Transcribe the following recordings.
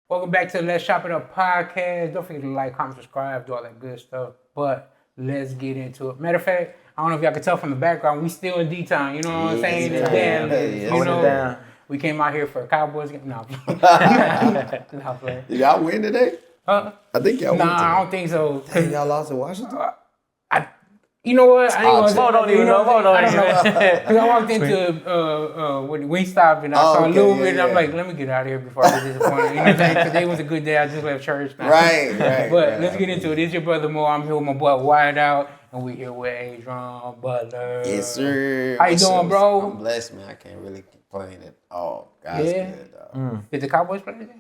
Welcome back to the Let's Chop It Up podcast. Don't forget to like, comment, subscribe, do all that good stuff. But let's get into it. Matter of fact, I don't know if y'all can tell from the background, we still in D-Town. You know what I'm saying? Yeah, Damn, yeah, you know, down. we came out here for a Cowboys game. No, not playing. Did y'all win today? I think y'all won today. I don't think so. Dang, y'all lost to Washington? You know what? I ain't gonna Mo don't even know. Mo don't even know. Because I walked into when we stopped and I saw a little bit, and I'm like, let me get out of here before I get disappointed. You know what I'm saying? Today was a good day. I just left church. Now. Right. But let's get into it. This is your brother Mo. I'm here with my boy Wide Out, and we here with Adrion Butler. Yes, sir. How you doing, bro? I'm blessed, man. I can't really complain at all. God's good, dog. Did the Cowboys play today?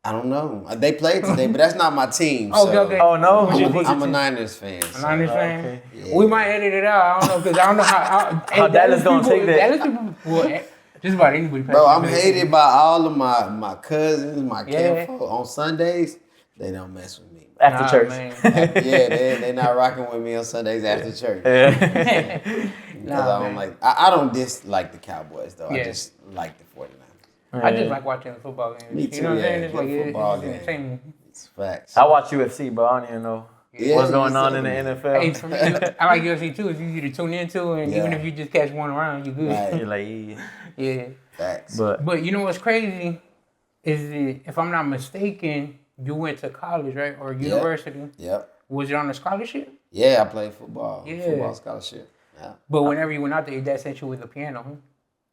I don't know. They played today, but that's not my team. Oh, so okay. Oh no, I'm a Niners fan. So. Niners fan. Okay. Yeah. We might edit it out. I don't know because I don't know how Dallas gonna take that. Dallas people, well, just about anybody. Bro, I'm hated by all of my cousins, my Yeah. kinfolk. On Sundays, they don't mess with me. after church. Man. Yeah, they not rocking with me on Sundays after church. Yeah. Because I don't like. I don't dislike the Cowboys though. Yeah. I just like the 49ers. I just like watching the football games. Me too, You know what I'm yeah. saying? It's like Good football it's game. entertainment. It's facts. I watch UFC, but I don't even know Yeah, what's going you on said in the it. NFL. Hey, for me, I like UFC too. It's easy to tune into, and even Yeah. if you just catch one round, you good. Right. You're like, yeah. Yeah. Facts. But you know what's crazy is that if I'm not mistaken, you went to college, right, or university? Yep. Was it on a scholarship? Yeah, I played football. Yeah. Football scholarship. Yeah. But whenever you went out there, that sent you with a piano, huh?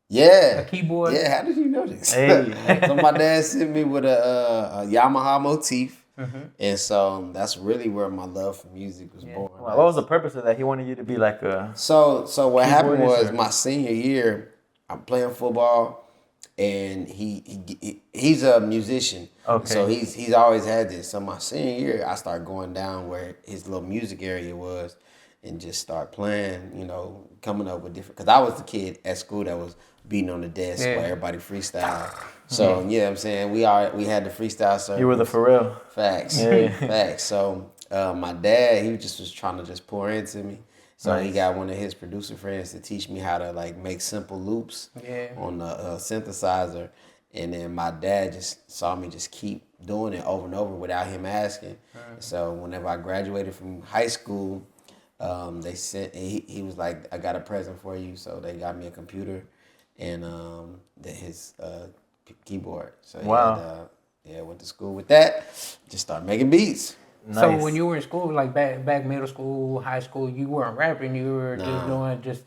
Yeah. A keyboard. Yeah, how did you know this? Hey. So my dad sent me with a Yamaha motif. Mm-hmm. And so that's really where my love for music was born. What was the purpose of that? He wanted you to be like a. So what happened Keyboardist was or- my senior year, I'm playing football, and he's a musician. Okay. So he's always had this. So my senior year, I started going down where his little music area was, and just start playing. You know, coming up with different. Because I was the kid at school that was beating on the desk Yeah. while everybody freestyle. So you know what I'm saying, we had the freestyle circle. You were the Pharrell. Facts. Yeah. Facts. So my dad, he just was trying to just pour into me. So he Nice. got one of his producer friends to teach me how to like make simple loops Yeah. on the synthesizer. And then my dad just saw me just keep doing it over and over without him asking. So whenever I graduated from high school, they sent, he was like, I got a present for you. So they got me a computer and his keyboard. So Wow. went to school with that. Just started making beats. So Nice. when you were in school, like back middle school, high school, you weren't rapping. You were just doing just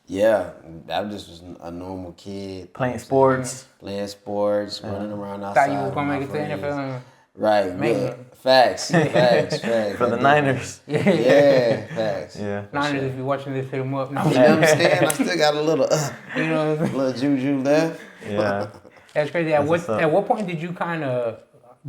Yeah, I just was a normal kid. Playing sports. Playing sports, running around outside. thought you was gonna make it to the with my NFL. friends. Right, Maybe. yeah. Facts. For the Niners. Yeah, facts. Yeah. Niners, if you're watching this, hit them up. No, You know what I'm saying? I still got a little, you know, little juju left. Yeah. that's crazy. At what's up. what point did you kind of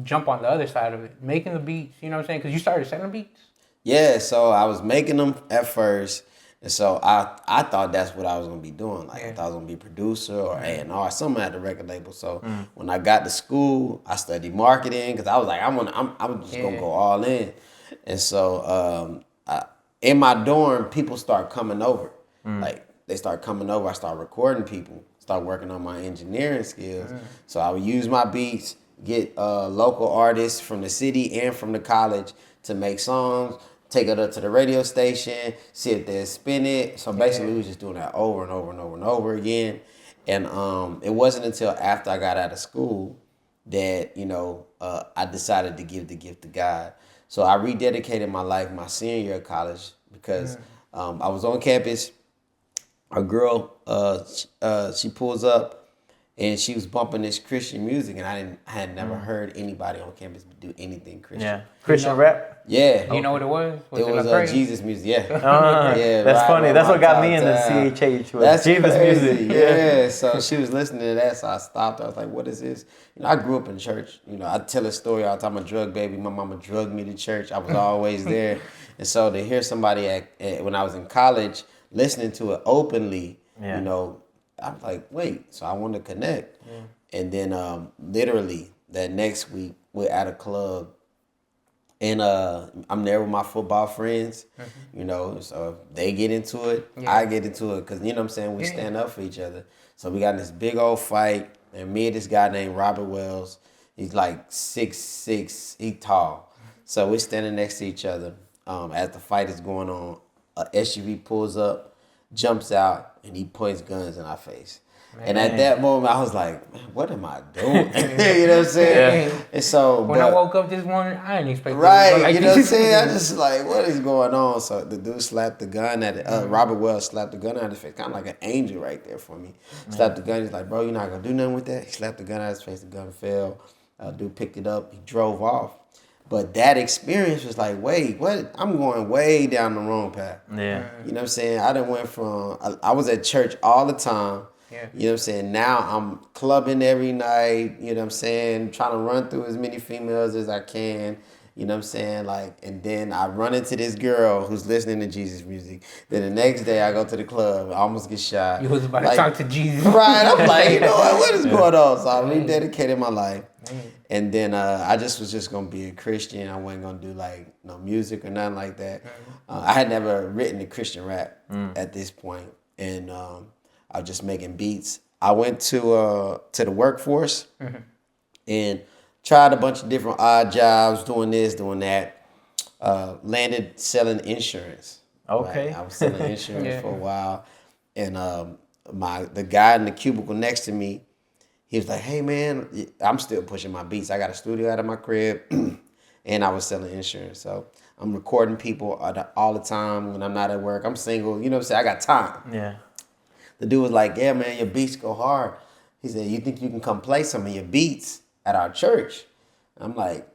jump on the other side of it, making the beats? You know what I'm saying? Because you started selling beats. Yeah, so I was making them at first. And so I thought that's what I was gonna be doing. Like I thought I was gonna be a producer or A&R, something at the record label. So when I got to school, I studied marketing because I was like, I'm just gonna go all in. And so in my dorm, people start coming over. Like they start coming over. I start recording people. Start working on my engineering skills. So I would use my beats, get local artists from the city and from the college to make songs. Take it up to the radio station, see if they spin it. So basically, we was just doing that over and over and over and over again. And it wasn't until after I got out of school that I decided to give the gift to God. So I rededicated my life my senior year of college because I was on campus. A girl, she pulls up. And she was bumping this Christian music, and I had never heard anybody on campus do anything Christian. Yeah. Christian rap. Yeah. You know what it was? It was Lecrae? Jesus music, yeah. Yeah, that's funny. That's what got me into CHH was That's Jesus crazy. music. Yeah. So she was listening to that, so I stopped. I was like, "What is this?" I grew up in church. I tell a story all the time. I'm a drug baby. My mama drugged me to church. I was always there, and so to hear somebody when I was in college listening to it openly, I'm like, wait. So I wanted to connect, and then literally that next week we're at a club. And I'm there with my football friends, so they get into it, I get into it, because, you know what I'm saying, we stand up for each other. So we got in this big old fight, and me and this guy named Robert Wells, He's like 6'6", he tall. So we're standing next to each other as the fight is going on. A SUV pulls up, jumps out, and he points guns in our face. Man. And at that moment, I was like, man, what am I doing? You know what I'm saying? Yeah. And so when I woke up this morning, I didn't expect right, like, you know what I'm saying? I just like, what is going on? So the dude slapped the gun at it. Robert Wells slapped the gun out of his face, kind of like an angel right there for me. Slapped the gun. He's like, bro, you're not gonna do nothing with that. He slapped the gun out of his face. The gun fell. Dude picked it up. He drove off. But that experience was like, wait, what? I'm going way down the wrong path. Yeah. You know what I'm saying? I done went from, I was at church all the time. Yeah. You know what I'm saying? Now I'm clubbing every night, you know what I'm saying? Trying to run through as many females as I can. You know what I'm saying? Like, and then I run into this girl who's listening to Jesus music. Then the next day I go to the club, I almost get shot. You was about to talk to Jesus. Right. I'm like, you know what is going on? So I rededicated my life. And then I was just going to be a Christian. I wasn't going to do like no music or nothing like that. I had never written a Christian rap at this point. And I was just making beats. I went to the workforce and tried a bunch of different odd jobs, doing this, doing that. Landed selling insurance. Okay. Right? I was selling insurance for a while. And the guy in the cubicle next to me, he was like, hey, man, I'm still pushing my beats. I got a studio out of my crib, and I was selling insurance. So I'm recording people all the time when I'm not at work. I'm single. You know what I'm saying? I got time. Yeah. The dude was like, yeah, man, your beats go hard. He said, you think you can come play some of your beats at our church? I'm like,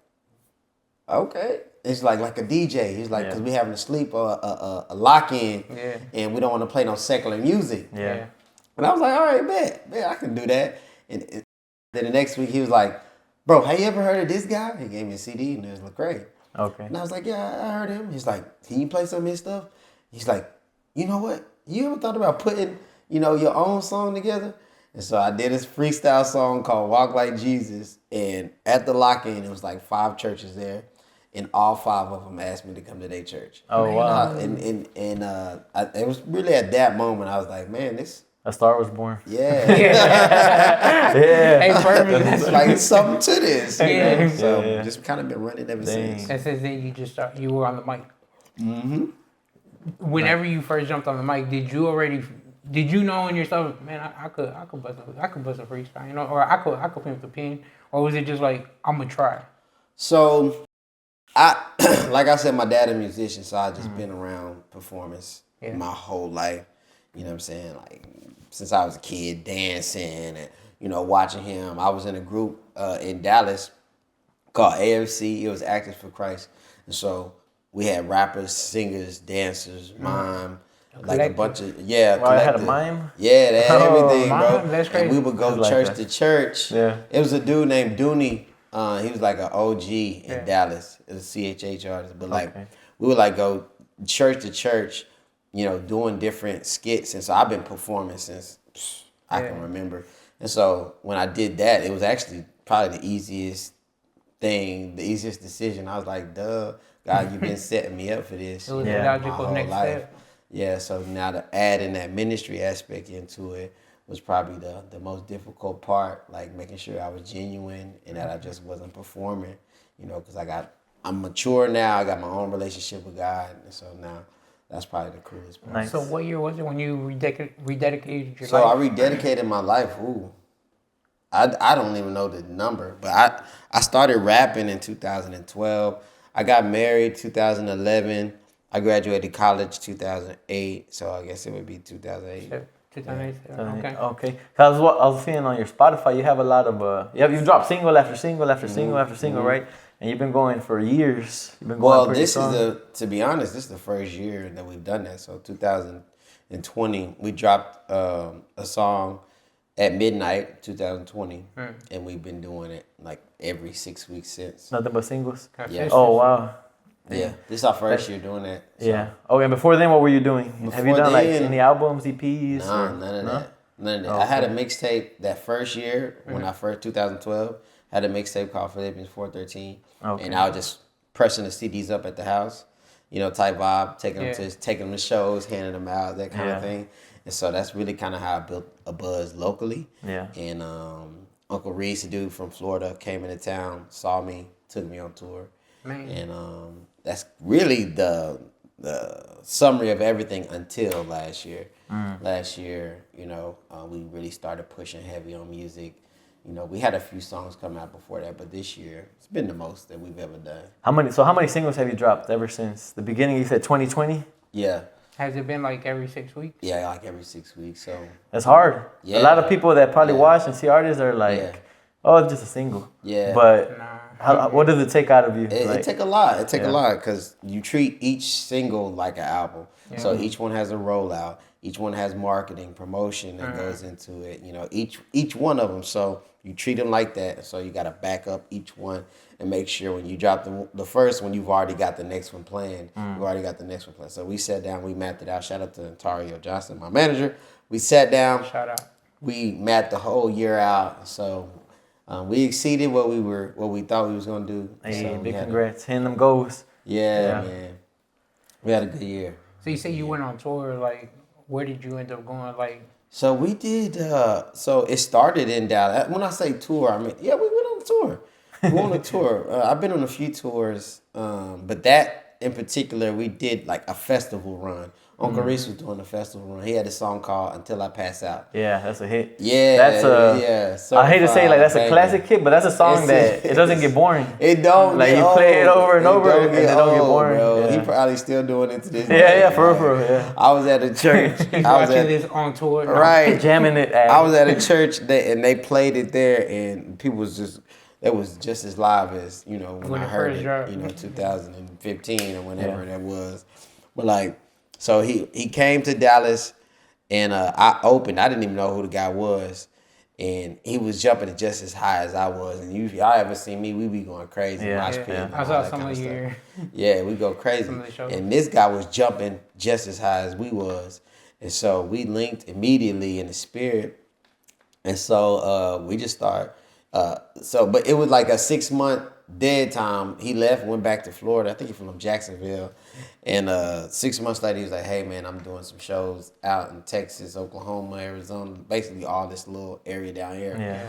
okay. It's like a DJ. He's like, because we having to sleep a lock-in, and we don't want to play no secular music. Yeah. And I was like, all right, bet, I can do that. And then the next week, he was like, bro, have you ever heard of this guy? He gave me a CD, and it was Lecrae. Okay. And I was like, yeah, I heard him. He's like, can you play some of his stuff? He's like, you know what? You ever thought about putting, your own song together? And so I did this freestyle song called Walk Like Jesus. And at the lock-in, it was like 5 churches there. And all 5 of them asked me to come to their church. Oh, wow. It was really at that moment, I was like, man, a star was born. Yeah. Hey, perfect. It's like something to this. Yeah. So just kind of been running ever since. And since then, you were on the mic. Mm-hmm. Whenever you first jumped on the mic, did you know in yourself, man, I could bust a freestyle, or I could pimp the pen, or was it just like, I'm gonna try? So, like I said, my dad a musician, so I just been around performance my whole life. You know what I'm saying? Like, since I was a kid, dancing and, watching him. I was in a group in Dallas called AFC. It was Actors for Christ. And so we had rappers, singers, dancers, mime, like a bunch of, Wow, I had a mime? Yeah, they had everything, bro. That's crazy. And we would go church to church. Yeah. It was a dude named Dooney. He was like an OG in Dallas. It was a CHH artist. But we would like go church to church, doing different skits. And so I've been performing since I can remember. And so when I did that, it was actually probably the easiest decision. I was like, duh, God, you've been setting me up for this. It was the logical next step. Yeah, so now to add in that ministry aspect into it was probably the most difficult part, like making sure I was genuine and that I just wasn't performing, because I'm mature now. I got my own relationship with God. And so now that's probably the coolest part. Nice. So what year was it when you rededicated your life? So I rededicated my life. Ooh, I don't even know the number, but I started rapping in 2012. I got married 2011. I graduated college 2008. So I guess it would be 2008. 2008. Okay. Cause I was seeing on your Spotify, you have a lot of you've dropped single after single after single after single, right? And you've been going for years. You've been going pretty strong. To be honest, this is the first year that we've done that. So 2020, we dropped a song at midnight, 2020, and we've been doing it like every 6 weeks since. Nothing but singles? Yeah. Oh, wow. Yeah, this is our first year doing that. So. Yeah. Okay, and before then, what were you doing? Have you done like any albums, EPs? Nah, none of that. None of that. Okay. I had a mixtape that first year when I first 2012. Had a mixtape called Philippians 4:13, and I was just pressing the CDs up at the house, type vibe, taking them to shows, handing them out, that kind of thing. And so that's really kind of how I built a buzz locally. Yeah. And Uncle Reese, a dude from Florida, came into town, saw me, took me on tour. Man. And that's really the summary of everything until last year. Last year, we really started pushing heavy on music. We had a few songs come out before that, but this year it's been the most that we've ever done. How many singles have you dropped ever since the beginning? You said 2020. Yeah. Has it been like every 6 weeks? Yeah, like every 6 weeks. So that's hard. Yeah. A lot of people that probably watch and see artists are like, "Oh, it's just a single." Yeah. But what does it take out of you? It take a lot. It take a lot because you treat each single like an album. Yeah. So each one has a rollout. Each one has marketing, promotion that goes into it. Each one of them. So you treat them like that. So you got to back up each one and make sure when you drop the first one, you've already got the next one planned. You've already got the next one planned. So we sat down, we mapped it out. Shout out to Ontario Johnson, my manager. We sat down. Shout out. We mapped the whole year out. So we exceeded what we thought we was gonna do. Hey, so big congrats, hitting them goals. Yeah, man. We had a good year. So you say you went on tour. Like, where did you end up going? Like, so we did. So it started in Dallas. When I say tour, I mean we went on tour. We went on a tour. I've been on a few tours, but that in particular, we did like a festival run. Uncle Reese was doing a festival run. He had a song called "Until I Pass Out." Yeah, that's a hit. Yeah, that's I hate to say like that's a classic hit, but that's a song that it doesn't get boring. It don't. Like you play it over and over, and it don't get boring. Bro. Yeah. He probably still doing it to this day. Yeah, for real. Yeah. I was at a church. he's watching this on tour. Right, jamming it. I was at a church and they played it there, and people was just. It was just as live as when I heard it. 2015 or whenever that was. But like, so he came to Dallas, and I opened. I didn't even know who the guy was, and he was jumping just as high as I was. And y'all ever seen me? We be going crazy. Yeah. I saw some of your. Yeah, we go crazy. And this guy was jumping just as high as we was, and so we linked immediately in the spirit, and so we just started. But it was like a 6-month dead time. He left, went back to Florida. I think he's from Jacksonville. And 6 months later, he was like, "Hey, man, I'm doing some shows out in Texas, Oklahoma, Arizona, basically all this little area down here." Yeah.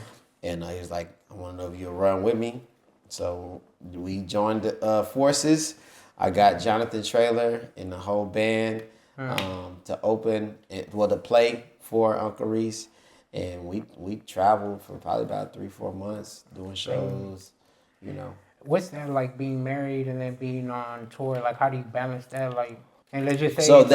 And he was like, "I want to know if you'll run with me." So we joined forces. I got Jonathan Traylor and the whole band to to play for Uncle Reese. And we traveled for probably about 3-4 months doing shows, What's that like, being married and then being on tour? Like, how do you balance that? Like, and let's just say let's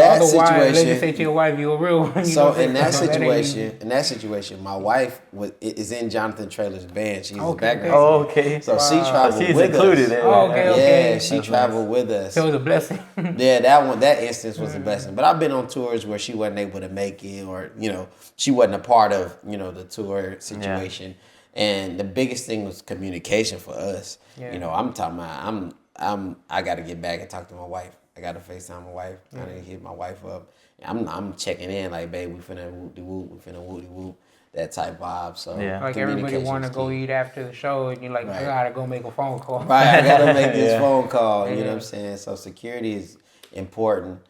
just say to your wife, you're a real one. So in that situation, my wife is in Jonathan Traylor's band. She's his background. Oh, okay. So she traveled she's with included. us. Okay. Yeah, she traveled with us. So it was a blessing. Yeah, that instance was a blessing. But I've been on tours where she wasn't able to make it, or she wasn't a part of the tour situation. Yeah. And the biggest thing was communication for us. Yeah. I'm talking about I got to get back and talk to my wife. I got to FaceTime my wife. I need to hit my wife up. I'm checking in like, babe, we finna whoop-de-whoop, we finna whoop-de-whoop, that type vibe. So like everybody want to go eat after the show, and you're like, I gotta go make a phone call. Right, I gotta make this phone call. You know what I'm saying? So security is important.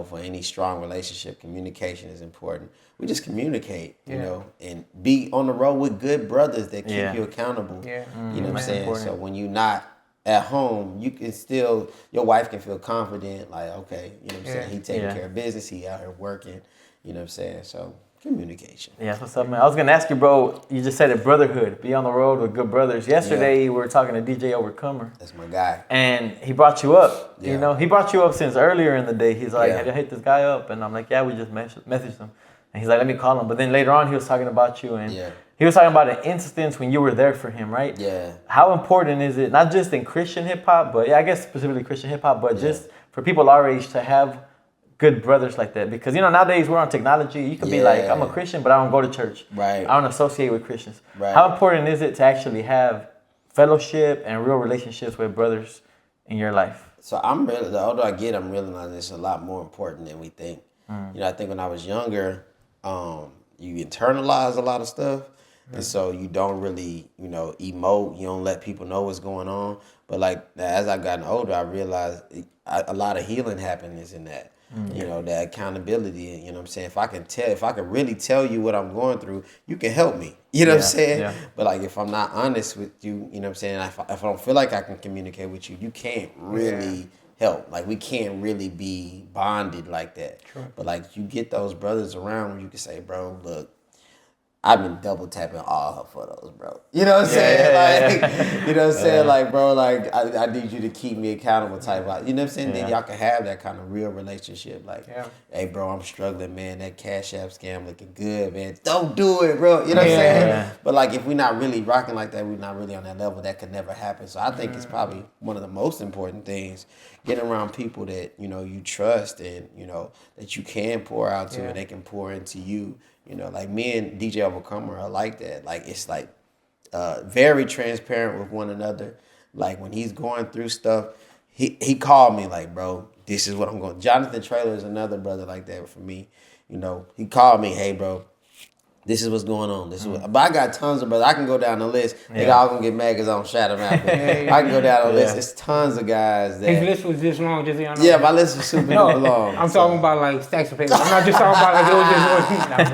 For any strong relationship, communication is important. We just communicate, and be on the road with good brothers that keep you accountable. Yeah. You know what I'm saying? Important. So when you're not at home, you can still, your wife can feel confident, like, okay, you know what I'm saying? He taking care of business, he out here working, you know what I'm saying? So communication. Yeah, that's what's up, man. I was gonna ask you, bro, you just said it, brotherhood, be on the road with good brothers. Yesterday, we were talking to DJ Overcomer. That's my guy. And he brought you up, he brought you up since earlier in the day. He's like, have you hit this guy up? And I'm like, yeah, we just messaged him. And he's like, let me call him. But then later on, he was talking about you, and he was talking about an instance when you were there for him, right? Yeah. How important is it, not just in Christian hip-hop, but I guess specifically Christian hip-hop, but just for people our age to have good brothers like that? Because, nowadays we're on technology. You could be like, I'm a Christian, but I don't go to church. Right. I don't associate with Christians. Right. How important is it to actually have fellowship and real relationships with brothers in your life? So the older I get, I'm realizing it's a lot more important than we think. I think when I was younger, you internalize a lot of stuff. And so you don't really, emote. You don't let people know what's going on. But like as I've gotten older, I realized a lot of healing happens in that. You know, that accountability. You know what I'm saying? If I can really tell you what I'm going through, you can help me. You know what I'm saying? Yeah. But like if I'm not honest with you, you know what I'm saying? If I don't feel like I can communicate with you, you can't really help. Like we can't really be bonded like that. True. But like you get those brothers around where you can say, bro, look, I've been double tapping all her photos, bro. You know what I'm saying? Like, you know what I'm saying? Like, bro, like, I need you to keep me accountable type of, you know what I'm saying? Then y'all can have that kind of real relationship. Like, hey, bro, I'm struggling, man. That Cash App scam looking good, man. Don't do it, bro. You know what I'm saying? Yeah. But, like, if we're not really rocking like that, we're not really on that level, that could never happen. So I think it's probably one of the most important things, getting around people that, you know, you trust and, you know, that you can pour out to and they can pour into you. You know, like me and DJ Overcomer are like that. Like, it's like very transparent with one another. Like, when he's going through stuff, he called me like, bro, this is what I'm going. Jonathan Traylor is another brother like that for me. You know, he called me, hey, bro, this is what's going on. This is what, but I got tons of brothers. I can go down the list. They all gonna get mad because I don't shout them out. I can go down the list. There's tons of guys that. His list was this long, just so y'all know. Yeah, my list was super long. I'm talking about like stacks of paper. I'm not just talking about like it was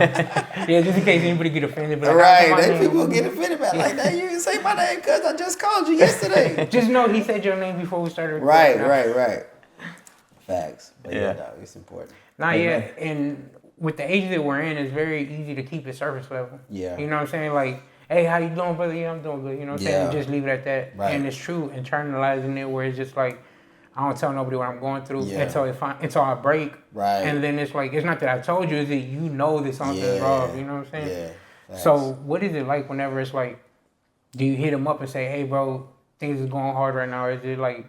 just one. Yeah, just in case anybody get offended. But right, they people get offended about like that. You didn't say my name because I just called you yesterday. Just know he said your name before we started. Right. Facts. But yeah, dog, it's important. Not yet, and with the age that we're in, it's very easy to keep it surface level. Yeah. You know what I'm saying? Like, hey, how you doing, brother? Yeah, I'm doing good. You know what I'm saying? And just leave it at that. Right. And it's true, internalizing it where it's just like, I don't tell nobody what I'm going through until I break. Right. And then it's like, it's not that I told you, it's that you know that something's wrong. You know what I'm saying? Yeah. So what is it like whenever it's like, do you hit him up and say, hey, bro, things is going hard right now? Or is it like,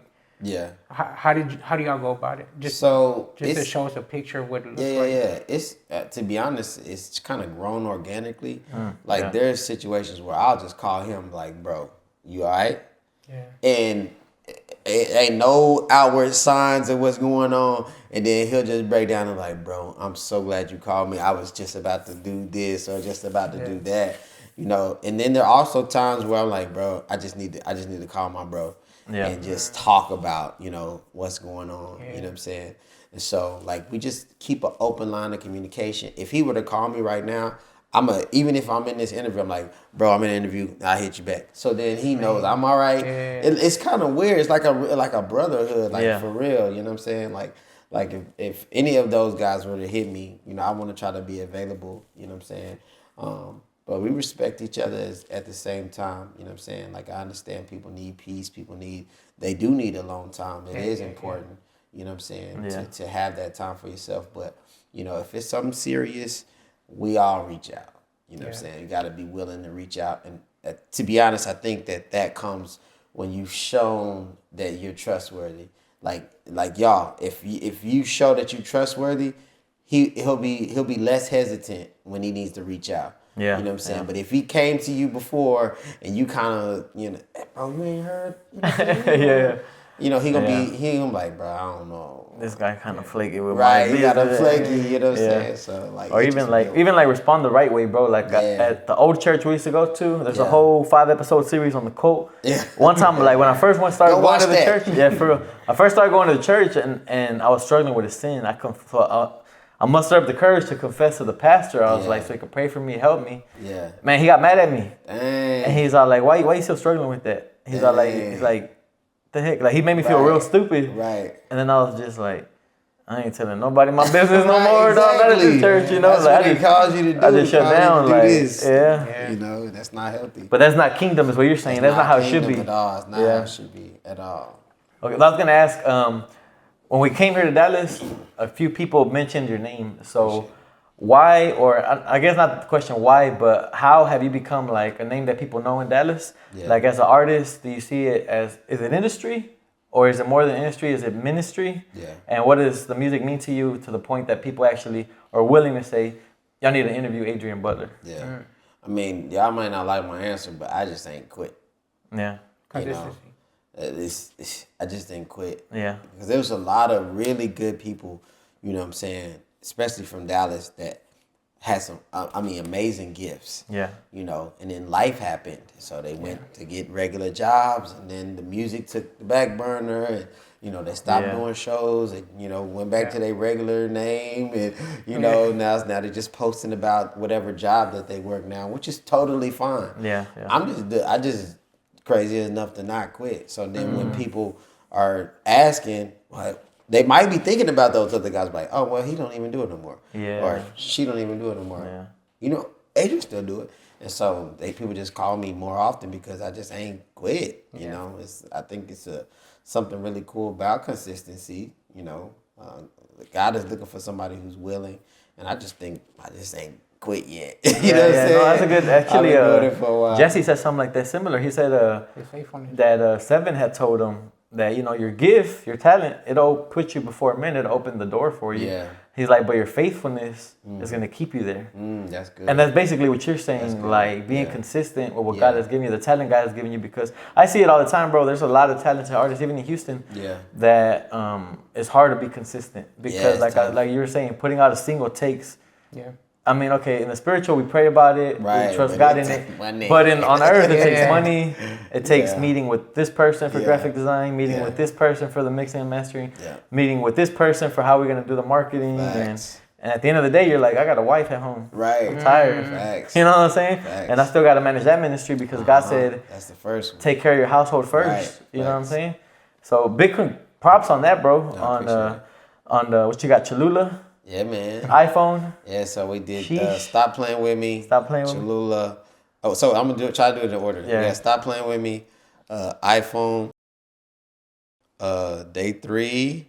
how do y'all go about it? Just to show us a picture of what it looks like. Yeah. It's to be honest, it's kind of grown organically. There's situations where I'll just call him like, bro, you all right? Yeah. And it ain't no outward signs of what's going on, and then he'll just break down and like, bro, I'm so glad you called me. I was just about to do this or just about to do that, you know. And then there are also times where I'm like, bro, I just need to call my bro. Yeah. And just talk about, you know, what's going on. Yeah. You know what I'm saying? And so, like, we just keep an open line of communication. If he were to call me right now, even if I'm in this interview, I'm like, bro, I'm in an interview, I'll hit you back. So then he knows I'm all right. Yeah. It's kind of weird. It's like a brotherhood, for real. You know what I'm saying? Like if any of those guys were to hit me, you know, I want to try to be available. You know what I'm saying? But we respect each other at the same time. You know what I'm saying? Like, I understand people need peace. They do need alone time. It is important, you know what I'm saying, to have that time for yourself. But, you know, if it's something serious, we all reach out. You know what I'm saying? You got to be willing to reach out. And to be honest, I think that comes when you've shown that you're trustworthy. Like y'all, if you show that you're trustworthy, he'll be less hesitant when he needs to reach out. Yeah, you know what I'm saying? Yeah. But if he came to you before and you kind of, you know, bro, you ain't heard? You know, he gonna be like, bro, I don't know. This guy kind of flaky with my business. He got a flaky, you know what I'm saying? So, like, or even respond the right way, bro. Like at the old church we used to go to, there's a whole 5-episode series on the quote. Yeah. One time, like when I first started going to the church, for real. I first started going to the church and I was struggling with a sin. I mustered up the courage to confess to the pastor. I was like, so he could pray for me, help me. Yeah. Man, he got mad at me. Dang. And he's all like, why you still struggling with that? He's all like, the heck? Like, he made me feel real stupid. Right. And then I was just like, I ain't telling nobody my business no more. Exactly. Not at the church, you know. That's like, what he calls you to do. I just shut down. Like, yeah. You know, that's not healthy. But that's not kingdom, is what you're saying. That's not how it should be. At all. It's not how it should be at all. Okay, I was gonna ask. When we came here to Dallas, a few people mentioned your name. So why, or I guess not the question why, but how have you become like a name that people know in Dallas? Yeah. Like as an artist, do you see it as, is it industry? Or is it more than industry? Is it ministry? Yeah. And what does the music mean to you to the point that people actually are willing to say, y'all need to interview Adrion Butler? Yeah. Mm. I mean, y'all might not like my answer, but I just ain't quit. Yeah. You know? I just didn't quit. Yeah. Because there was a lot of really good people, you know what I'm saying, especially from Dallas, that had some, amazing gifts. Yeah. You know, and then life happened. So they went to get regular jobs, and then the music took the back burner, and, you know, they stopped doing shows and, you know, went back to their regular name. And, you know, now they're just posting about whatever job that they work now, which is totally fine. Yeah. I just crazy enough to not quit. So then when people are asking, like, they might be thinking about those other guys like, oh, well, he don't even do it no more. Yeah. Or she don't even do it no more. Yeah. You know, Adrian still do it. And so people just call me more often because I just ain't quit. You know, I think it's something really cool about consistency. You know, God is looking for somebody who's willing. And I just think I just ain't quit yet. you know what I'm saying? No, that's a good. Actually, I've been doing it for a while. Jesse said something like that similar. He said that Seven had told him that, you know, your gift, your talent, it'll put you before men, it'll open the door for you. Yeah. He's like, but your faithfulness is going to keep you there. That's good. And that's basically what you're saying, like being consistent with what God has given you, the talent God has given you, because I see it all the time, bro. There's a lot of talented artists, even in Houston, that it's hard to be consistent because like you were saying, putting out a single takes. Yeah. I mean, okay, in the spiritual, we pray about it, we trust God in it. Money. But on earth, it takes money. It takes meeting with this person for graphic design, meeting with this person for the mixing and mastering, meeting with this person for how we're going to do the marketing. And at the end of the day, you're like, I got a wife at home. Right. I'm tired. Facts. You know what I'm saying? Facts. And I still got to manage that ministry because God said, that's the first one. Take care of your household first. Right. You know what I'm saying? So big props on that, bro. On the what you got, Cholula? Yeah, man. iPhone. Yeah, so we did Stop Playing With Me. Stop Playing With Me. Cholula. Oh, so I'm gonna try to do it in order. Yeah. Stop Playing With Me. iPhone. Day 3.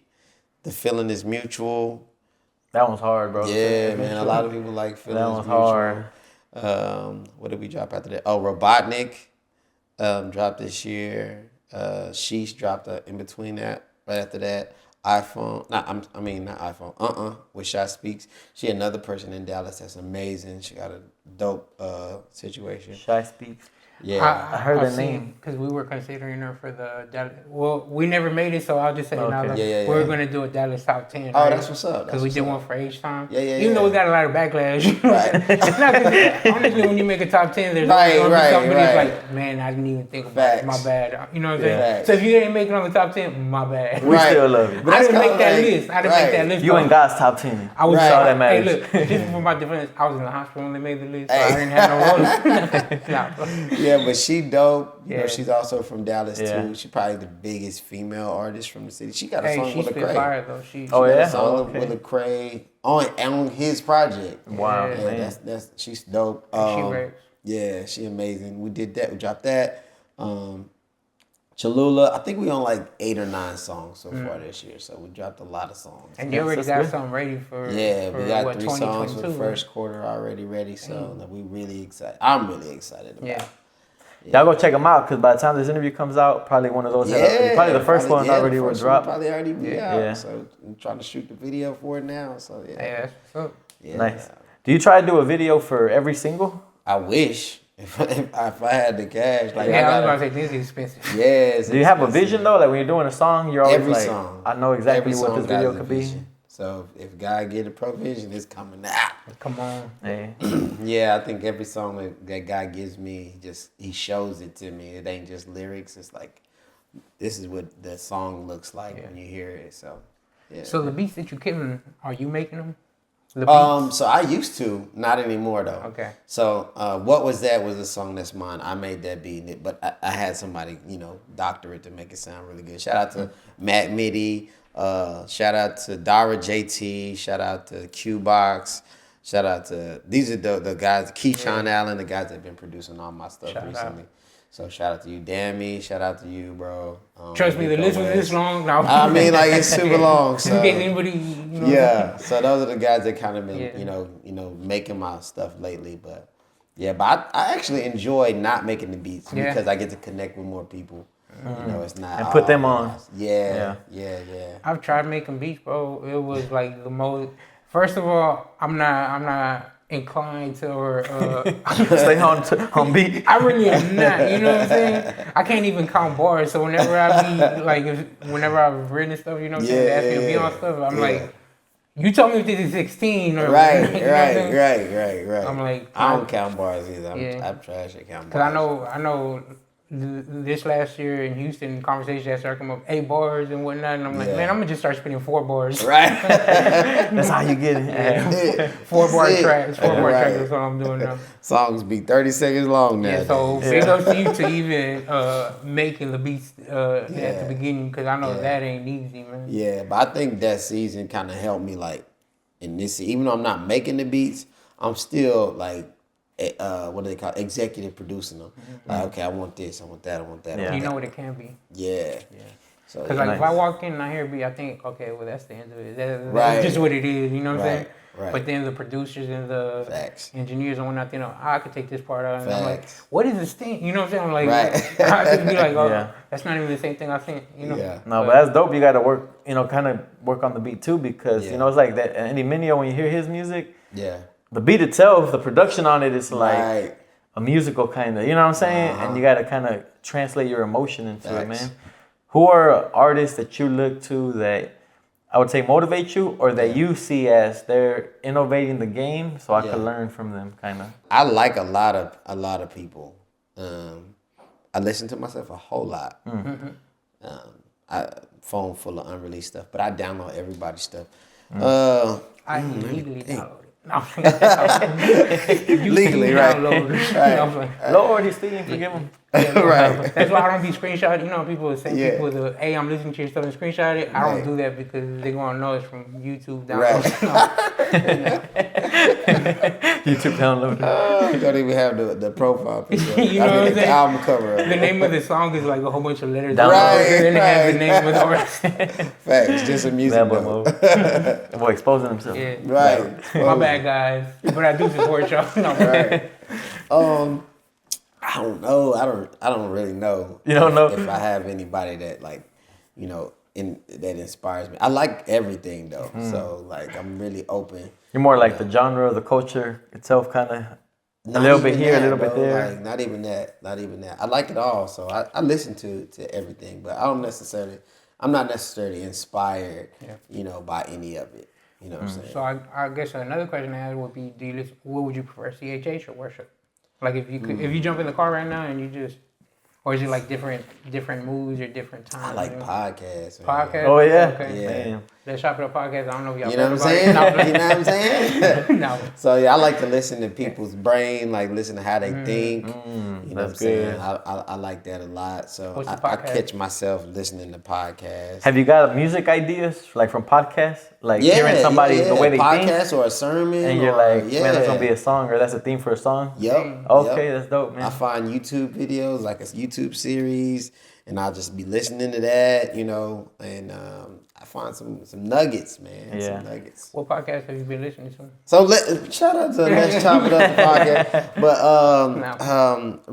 The Feeling Is Mutual. That one's hard, bro. Yeah, man. A lot of people like Feeling That Is one's Mutual. hard. What did we drop after that? Oh, Robotnik dropped this year. Sheesh dropped in between that. Right after that. iPhone, not iPhone, with Shy Speaks. She another person in Dallas that's amazing. She got a dope situation. Shy Speaks. Yeah. I heard the name. Because we were considering her for the Dallas. Well, we never made it, so I'll just say now that Yeah. we're going to do a Dallas Top 10. Oh, right? that's what's up. Because we did one for H-Time. Yeah. Even though we got a lot of backlash. Right. Honestly, when you make a top 10, there's always going to be somebody that's like, man, I didn't even think about it. My bad. You know what I'm saying? Facts. So if you didn't make it on the top 10, my bad. We still love you. But I didn't make that list. I didn't make that list. You in God's top 10. I was all that matters. Hey, look, just for my defense, I was in the hospital when they made the list, so I didn't have no role. Yeah, but she dope. You know, Yeah. she's also from Dallas too. She's probably the biggest female artist from the city. She got a song with Lecrae. Fire though. She got a song with Lecrae on his project. Wow, yeah, man. That's she's dope. She raps. Yeah, she amazing. We did that. We dropped that. Cholula, I think we on like 8 or 9 songs so far this year. So we dropped a lot of songs. And you already got something ready for we got 3 songs for the right? first quarter already ready. So we really excited. I'm really excited about it. Y'all go check them out because by the time this interview comes out, probably one of those. Probably the first one already will drop. Probably already be out. So I'm trying to shoot the video for it now. So that's what's up. Nice. Do you try to do a video for every single? I wish if I had the cash. Like I was about to say this is expensive. Yes. Do you have a vision though? Like when you're doing a song, you're always every like, song. I know exactly what this video could be. So if God get a provision, it's coming out. Come on. Hey. Yeah, I think every song that God gives me, he shows it to me. It ain't just lyrics. It's like, this is what the song looks like when you hear it. So, yeah. So the beats that you're killing, are you making them? So I used to, not anymore though. Okay. So What Was That was a song that's mine. I made that beat, but I had somebody, doctor it to make it sound really good. Shout out to Matt Mitty. Shout out to Dara JT. Shout out to Q-Box. Shout out to, these are the guys, Keyshawn Allen, the guys that have been producing all my stuff recently. So shout out to you, Dammy. Shout out to you, bro. Trust me, the list was this long. No. I mean, like, it's super long. So. In case anybody, Yeah. So those are the guys that kind of been, making my stuff lately. But I actually enjoy not making the beats because I get to connect with more people. It's not. And put them on. Yeah. I've tried making beats, bro. It was like the most. First of all, I'm not inclined to stay on beat. I really am not. You know what I'm saying? I can't even count bars. So whenever I be whenever I've written stuff, you know what I'm saying, they ask me to be on stuff, I'm like, You told me this is 16 or right. I'm like, I don't count bars either. Yeah. I'm trash at counting bars. Because I know this last year in Houston, conversation that started coming up 8 bars and whatnot, and I'm like, man, I'm gonna just start spinning 4 bars. Right. That's how you get it. 4 bar tracks. 4 bar tracks. That's what I'm doing now. Songs be 30 seconds long now. Yeah, so big ups to you to even making the beats at the beginning, because I know that ain't easy, man. Yeah, but I think that season kind of helped me, like, in this, even though I'm not making the beats, I'm still like, what do they call it? Executive producing them. Like, okay, I want this, I want that, I want that. You know what it can be. Yeah. So because like if I walk in and I hear a beat, I think, okay, well that's the end of it. That's right. just what it is. You know what I'm saying? Right. But then the producers and the Facts. engineers and whatnot, I could take this part out. And Facts. I'm like, what is this thing? You know what I'm saying? I'm like, right. I could be like, oh, that's not even the same thing I think. You know? Yeah. No, but that's dope. You got to work, kind of work on the beat too, because it's like that. Eddie Mineo, when you hear his music, the beat itself, the production on it is like a musical kind of. You know what I'm saying? And you got to kind of translate your emotion into it, man. Who are artists that you look to that I would say motivate you, or that you see as they're innovating the game, so I could learn from them, kind of? I like a lot of people. I listen to myself a whole lot. Phone full of unreleased stuff, but I download everybody's stuff. I illegally download it. No, legally, right? Lord, he's stealing, forgive him. Right. That's why I don't be screenshotting. You know, people say people the, hey, I'm listening to your stuff and screenshot it. I don't do that because they're gonna know it's from YouTube download. YouTube download. You don't even have the profile picture. You know what I'm the saying? album cover. The name of the song is like a whole bunch of letters. Right, and then it has the name of the artist. Facts, just a music note. Boy, exposing himself. Yeah. Right. My bad, guys. But I do support y'all. No, right. I don't know. I don't really know. You don't know if I have anybody that that inspires me. I like everything though, so like I'm really open. You're more like the genre, the culture itself, kind of a little bit here, a little bit there. Like, not even that. I like it all, so I listen to everything, but I'm not necessarily inspired, by any of it. You know what I'm saying? So I guess another question I had would be, what would you prefer, CHH or worship? Like if you jump in the car right now and you just, or is it like different moods or different times? I like podcasts. Podcasts? Oh yeah. Okay. Yeah. Let's Shop It Up podcast. I don't know if y'all You know what I'm saying? You know what I'm saying? No. So I like to listen to people's brain, like listen to how they think. You know what I'm saying? I like that a lot. So I catch myself listening to podcasts. Have you got music ideas like from podcasts? Like hearing somebody the way they podcast think? Or a sermon. And you're like, man, that's gonna be a song, or that's a theme for a song? Yep. Okay, that's dope, man. I find YouTube videos, like a YouTube series, and I'll just be listening to that, and I find some nuggets, man. Yeah. Some nuggets. What podcast have you been listening to? So shout out to Let's Chop It Up the podcast. But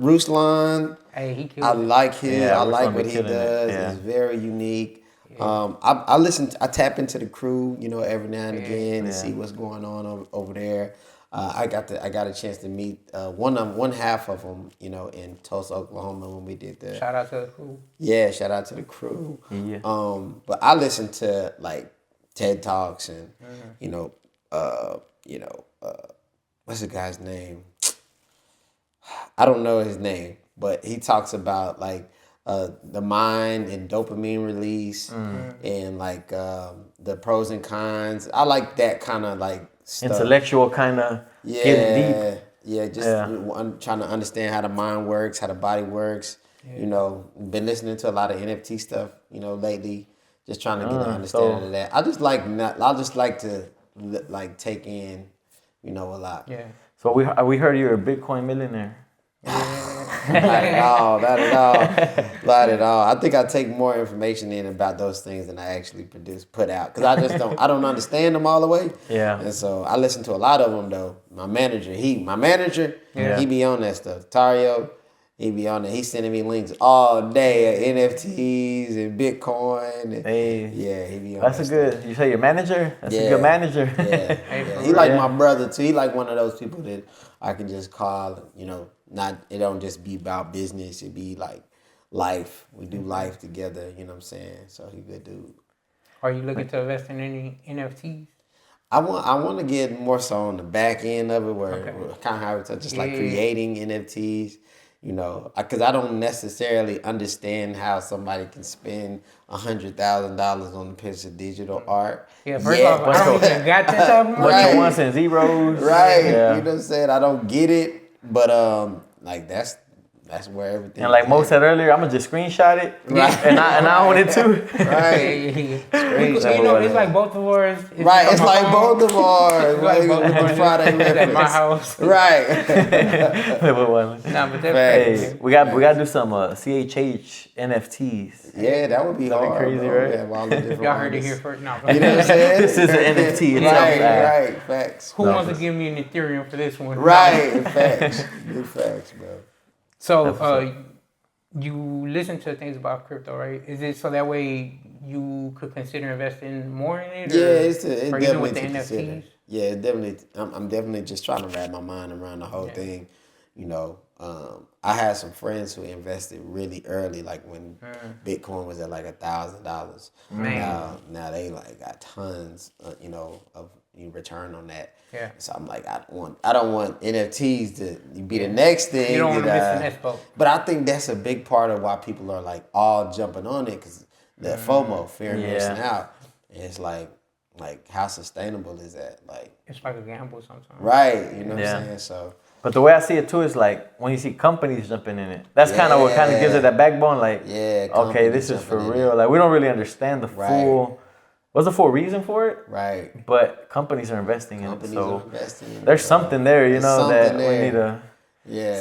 Ruslan, hey, he killed I like him. Yeah, I like Ruslan what be he killing does. it. Yeah. It's very unique. I tap into the crew, every now and again and see what's going on over there. I got a chance to meet one half of them, in Tulsa, Oklahoma when we did that. Shout out to the crew. Yeah, shout out to the crew. Yeah. But I listen to like TED Talks and what's the guy's name? I don't know his name, but he talks about like the mind and dopamine release and like the pros and cons. I like that kind of like stuff. Intellectual kind of getting deep. Yeah, trying to understand how the mind works, how the body works. Yeah. Been listening to a lot of NFT stuff, lately. Just trying to get an understanding of that. I just like to like take in, a lot. Yeah. So we heard you're a Bitcoin millionaire. Not at all. I think I take more information in about those things than I actually put out, because I don't understand them all the way. Yeah. And so I listen to a lot of them though. My manager, he be on that stuff. Tario, he be on it. He's sending me links all day of NFTs and Bitcoin. And, he be on That's good. You say your manager? That's a good manager. Yeah. He like my brother too. He like one of those people that I can just call, it don't just be about business. It be like life. We do life together, you know what I'm saying? So he good dude. Are you looking to invest in any NFTs? I want to get more so on the back end of it, where kind of how it's just like creating NFTs. You know, because I don't necessarily understand how somebody can spend $100,000 on a piece of digital art. Yeah, first off, I don't even got that type of money. Bunch of ones and zeros. Right. Yeah. You know what I'm saying? I don't get it, but like that's where everything. And like Mo said earlier, I'm gonna just screenshot it, right? And I own it too. Right. You know, it's like both of ours. Right. It's like both of ours. Like both of ours. Friday At my house. Right. Nah, but that's we gotta do some CHH NFTs. Yeah, that would be hard. Crazy, bro. right? Have all the different y'all heard it artists. here first. No, You know what I'm saying? This is an NFT itself. Right. Facts. Who wants to give me an Ethereum for this one? Right. Facts. Good facts, bro. So, you listen to things about crypto, right? Is it so that way you could consider investing more in it? Yeah, it's definitely with the to NFTs? consider. Yeah, definitely. I'm definitely just trying to wrap my mind around the whole thing. You know, I had some friends who invested really early, like when Bitcoin was at like $1,000. Now they like got tons, of return on that. Yeah. So I'm like, I don't want NFTs to be the next thing. You don't want to miss the next boat. But I think that's a big part of why people are like all jumping on it, because that FOMO, fear of missing out. And it's like how sustainable is that? Like, it's like a gamble sometimes. Right. You know what I'm saying? So. But the way I see it too is like when you see companies jumping in it. That's kind of what kind of gives it that backbone. Like, okay, this is for real. Like, we don't really understand the full. What's the full reason for it? Right. But companies are investing in it, so there's something there, that we need to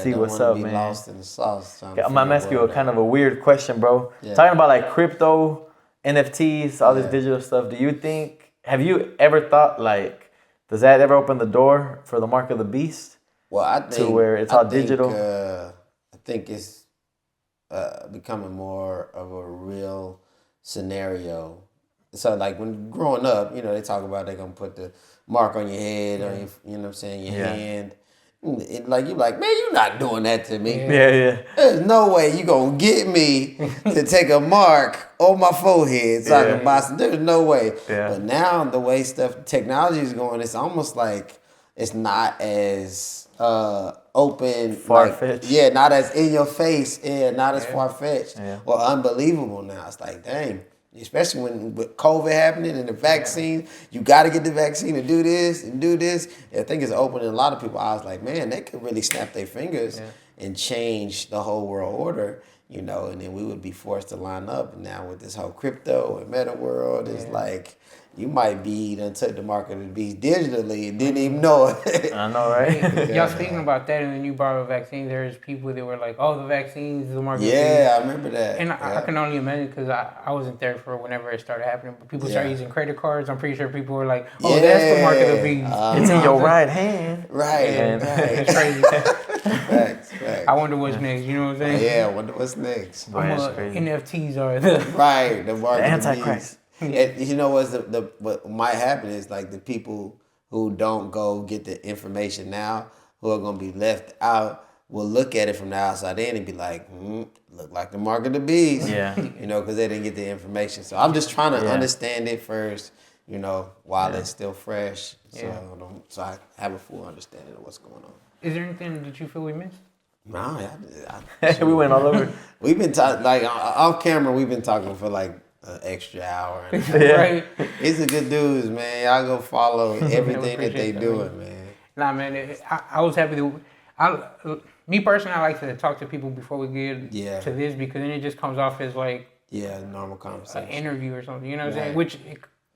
see what's up, man. Lost in the sauce. I'm gonna ask you a kind of a weird question, bro. Talking about like crypto, NFTs, all this digital stuff. Have you ever thought like, does that ever open the door for the mark of the beast? Well, I think to where it's all digital. I think it's becoming more of a real scenario. So like when growing up, they talk about they're gonna put the mark on your head or your, what I'm saying, your hand. Like you're like, man, you're not doing that to me. Yeah. There's no way you gonna get me to take a mark on my forehead so I can buy some. There's no way. Yeah. But now the way technology is going, it's almost like it's not as open, far-fetched. Not as in your face, not as far-fetched or unbelievable now. It's like, dang. Especially with COVID happening and the vaccine, you got to get the vaccine to do this and do this. I think it's opening a lot of people's eyes. Like, man, they could really snap their fingers and change the whole world order, and then we would be forced to line up. And now with this whole crypto and meta world, it's like you might be done took the mark of the beast digitally and didn't even know it. I know, right? Y'all speaking about that, and then you brought up vaccine. There's people that were like, "Oh, the vaccine is the mark of the beast." Yeah, I remember that. And I can only imagine because I wasn't there for whenever it started happening. But people started using credit cards. I'm pretty sure people were like, "Oh, that's the mark of the beast." It's in your right hand. Right. It's crazy. Facts. I wonder what's next. You know what I'm saying? Yeah, I wonder what's next. NFTs are the the mark the of the Antichrist. beast. And you know what might happen is like the people who don't go get the information now, who are gonna be left out, will look at it from the outside in and be like, look like the mark of the beast. Yeah. Because they didn't get the information. So I'm just trying to understand it first, while it's still fresh. So I have a full understanding of what's going on. Is there anything that you feel we missed? No, we went all over. We've been talking like off camera. We've been talking for like an extra hour. Right. It's a good dudes, man. Y'all go follow everything that they doing, man. Nah, man. I was happy to. Me personally, I like to talk to people before we get to this because then it just comes off as like normal conversation, an interview or something. You know what I'm saying? Which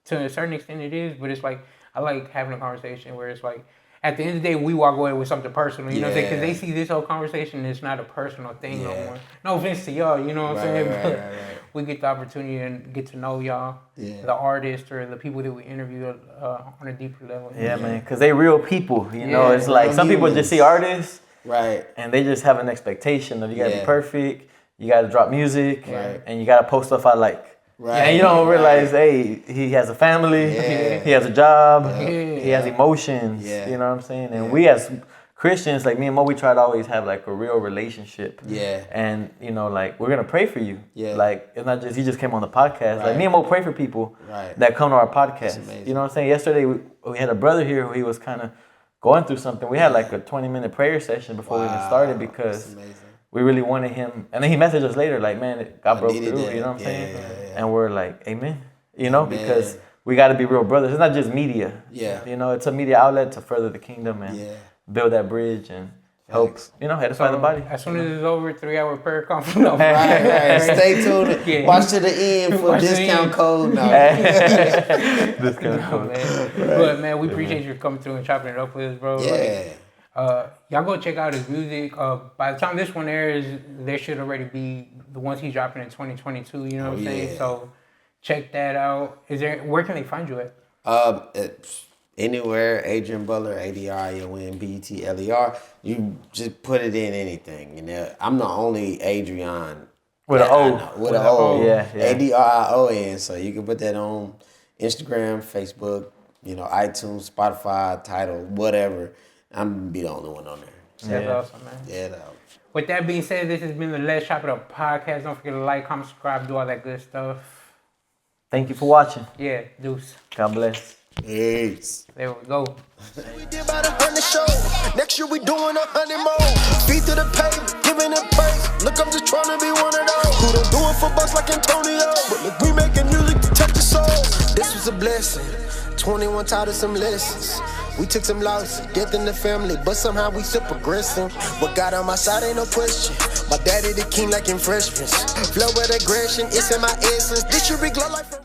to a certain extent it is, but it's like I like having a conversation where it's like. At the end of the day, we walk away with something personal, you know what I'm saying? Because they see this whole conversation, it's not a personal thing no more. No offense to y'all, you know what I'm saying? But we get the opportunity and get to know y'all, the artists or the people that we interview on a deeper level. Yeah, man, because they real people, It's like some people just see artists, and they just have an expectation of you got to be perfect, you got to drop music, and you got to post stuff I like. Right. And you don't realize, hey, he has a family, he has a job, he has emotions, you know what I'm saying? And we as Christians, like me and Mo, we try to always have like a real relationship. Yeah. And, you know, like, we're going to pray for you. Yeah. Like, it's not just, you just came on the podcast. Like, me and Mo pray for people that come to our podcast. You know what I'm saying? Yesterday, we had a brother here who he was kind of going through something. We had like a 20-minute prayer session before we even started because we really wanted him. And then he messaged us later, like, man, God broke through. You know what I'm saying? And we're like, amen. You know, because we got to be real brothers. It's not just media. Yeah. You know, it's a media outlet to further the kingdom and build that bridge and help, you know, edify the body. As soon as it's over, 3-hour prayer conference. Right. Stay tuned. Watch to the end for discount code. Discount code. Man. But, man, we appreciate you coming through and chopping it up with us, bro. Yeah. Y'all go check out his music. By the time this one airs, there should already be the ones he's dropping in 2022. You know what I'm saying? So check that out. Where can they find you at? Anywhere, Adrion Butler, ADRIONBUTLER. You just put it in anything. You know, I'm the only Adrion with an O. With an O. Yeah. ADRION. So you can put that on Instagram, Facebook, you know, iTunes, Spotify, Tidal, whatever. I'm gonna be the only one on there. That's awesome, man. Yeah, though. With that being said, this has been the Let's Chop It Up podcast. Don't forget to like, comment, subscribe, do all that good stuff. Thank you for watching. Yeah, deuce. God bless. Peace. There we go. We did about 100 shows. Next year we doing 100 more. Feet to the pavement, giving it praise. Look, I'm just trying to be one of those who don't do it for bucks like Antonio. But look, we making music to touch the soul. This was a blessing. 21 taught us some lessons. We took some losses, death in the family, but somehow we still progressing. But God on my side, ain't no question. My daddy the king like in Fresh Prince. Flow with aggression, it's in my essence. This should be glow like from